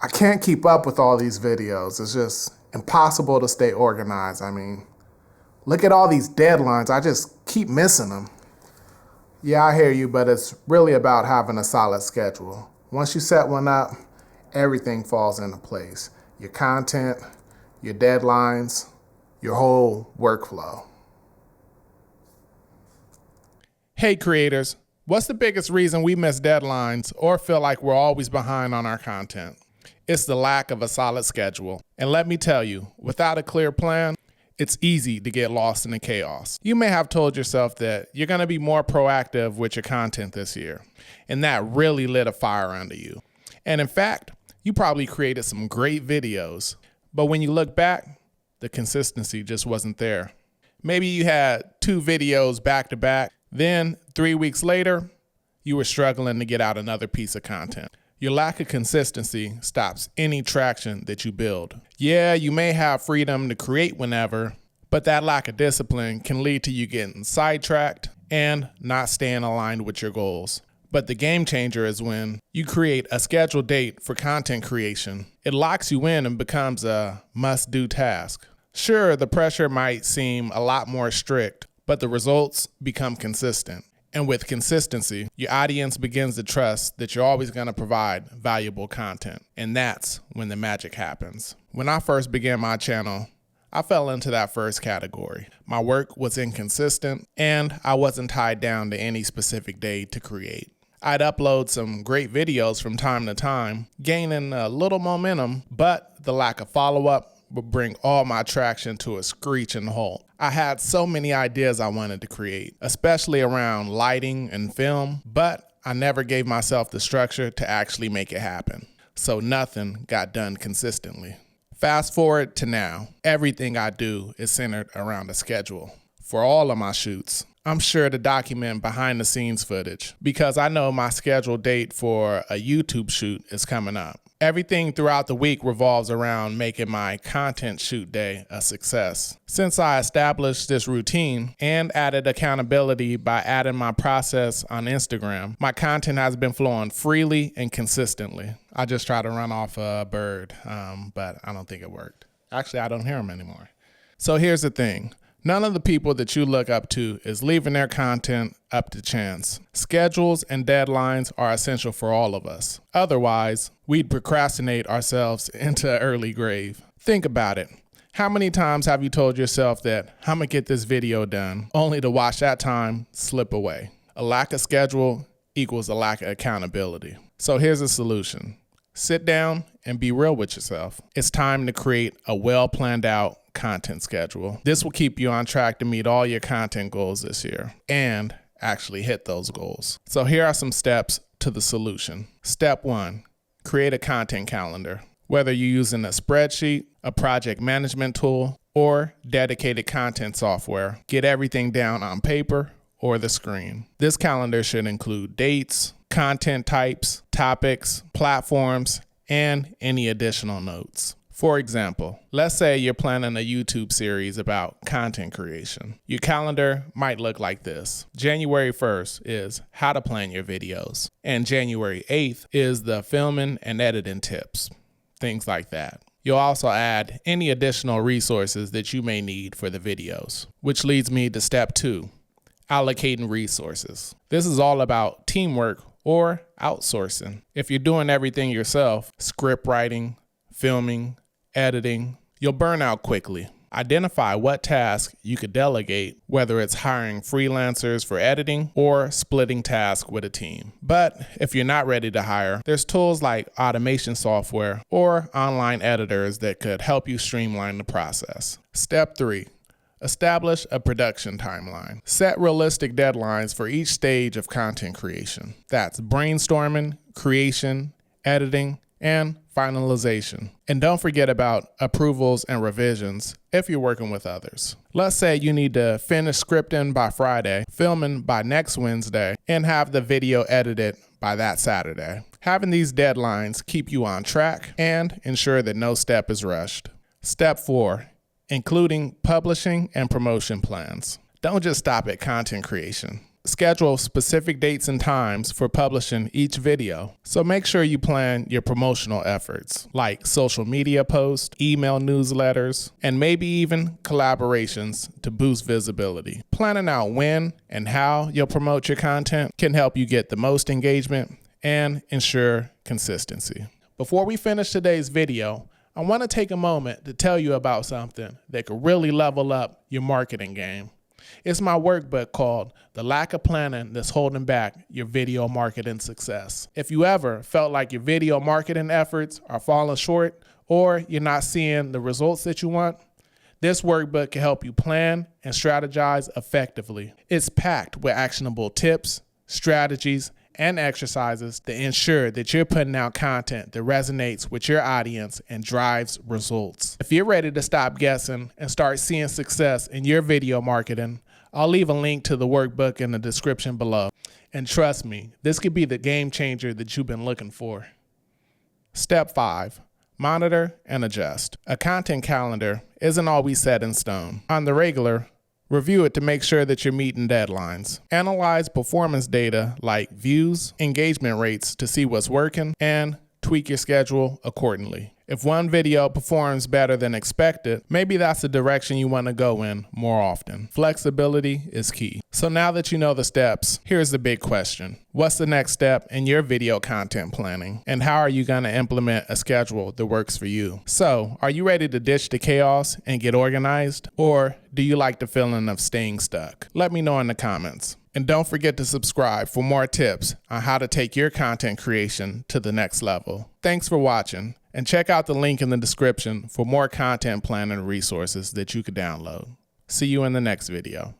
I can't keep up with all these videos. It's just impossible to stay organized. I mean, look at all these deadlines. I just keep missing them. Yeah, I hear you, but it's really about having a solid schedule. Once you set one up, everything falls into place. Your content, your deadlines, your whole workflow. Hey creators, what's the biggest reason we miss deadlines or feel like we're always behind on our content? It's the lack of a solid schedule. And let me tell you, without a clear plan, it's easy to get lost in the chaos. You may have told yourself that you're going to be more proactive with your content this year, and that really lit a fire under you. And in fact, you probably created some great videos, but when you look back, the consistency just wasn't there. Maybe you had 2 videos back to back, then 3 weeks later, you were struggling to get out another piece of content. Your lack of consistency stops any traction that you build. Yeah, you may have freedom to create whenever, but that lack of discipline can lead to you getting sidetracked and not staying aligned with your goals. But the game changer is when you create a scheduled date for content creation. It locks you in and becomes a must-do task. Sure, the pressure might seem a lot more strict, but the results become consistent. And with consistency, your audience begins to trust that you're always going to provide valuable content. And that's when the magic happens. When I first began my channel, I fell into that first category. My work was inconsistent, and I wasn't tied down to any specific day to create. I'd upload some great videos from time to time, gaining a little momentum, but the lack of follow-up would bring all my traction to a screeching halt. I had so many ideas I wanted to create, especially around lighting and film, but I never gave myself the structure to actually make it happen. So nothing got done consistently. Fast forward to now, everything I do is centered around a schedule. For all of my shoots, I'm sure to document behind the scenes footage because I know my scheduled date for a YouTube shoot is coming up. Everything throughout the week revolves around making my content shoot day a success. Since I established this routine and added accountability by adding my process on Instagram, my content has been flowing freely and consistently. I just tried to run off a bird, but I don't think it worked. Actually, I don't hear him anymore. So here's the thing. None of the people that you look up to is leaving their content up to chance. Schedules and deadlines are essential for all of us. Otherwise, we'd procrastinate ourselves into an early grave. Think about it. How many times have you told yourself that I'm gonna get this video done, only to watch that time slip away? A lack of schedule equals a lack of accountability. So here's a solution. Sit down and be real with yourself. It's time to create a well-planned out content schedule. This will keep you on track to meet all your content goals this year and actually hit those goals. So here are some steps to the solution. Step 1, create a content calendar. Whether you're using a spreadsheet, a project management tool, or dedicated content software, get everything down on paper or the screen. This calendar should include dates, content types, topics, platforms, and any additional notes. For example, let's say you're planning a YouTube series about content creation. Your calendar might look like this. January 1st is how to plan your videos, and January 8th is the filming and editing tips, things like that. You'll also add any additional resources that you may need for the videos, which leads me to step 2, allocating resources. This is all about teamwork or outsourcing. If you're doing everything yourself, script writing, filming, editing, you'll burn out quickly. Identify what tasks you could delegate, whether it's hiring freelancers for editing or splitting tasks with a team. But if you're not ready to hire, there's tools like automation software or online editors that could help you streamline the process. Step 3. Establish a production timeline. Set realistic deadlines for each stage of content creation. That's brainstorming, creation, editing, and finalization. And don't forget about approvals and revisions if you're working with others. Let's say you need to finish scripting by Friday, filming by next Wednesday, and have the video edited by that Saturday. Having these deadlines keep you on track and ensure that no step is rushed. Step 4, including publishing and promotion plans. Don't just stop at content creation. Schedule specific dates and times for publishing each video. So make sure you plan your promotional efforts, like social media posts, email newsletters, and maybe even collaborations to boost visibility. Planning out when and how you'll promote your content can help you get the most engagement and ensure consistency. Before we finish today's video, I want to take a moment to tell you about something that could really level up your marketing game. It's my workbook called The Lack of Planning That's Holding Back Your Video Marketing Success. If you ever felt like your video marketing efforts are falling short or you're not seeing the results that you want, this workbook can help you plan and strategize effectively. It's packed with actionable tips, strategies, and exercises to ensure that you're putting out content that resonates with your audience and drives results. If you're ready to stop guessing and start seeing success in your video marketing, I'll leave a link to the workbook in the description below. And trust me, this could be the game changer that you've been looking for. Step 5. Monitor and adjust. A content calendar isn't always set in stone. On the regular, review it to make sure that you're meeting deadlines. Analyze performance data like views, engagement rates to see what's working, and tweak your schedule accordingly. If one video performs better than expected, maybe that's the direction you want to go in more often. Flexibility is key. So now that you know the steps, here's the big question. What's the next step in your video content planning? And how are you going to implement a schedule that works for you? So, are you ready to ditch the chaos and get organized? Or do you like the feeling of staying stuck? Let me know in the comments. And don't forget to subscribe for more tips on how to take your content creation to the next level. Thanks for watching, and check out the link in the description for more content planning resources that you could download. See you in the next video.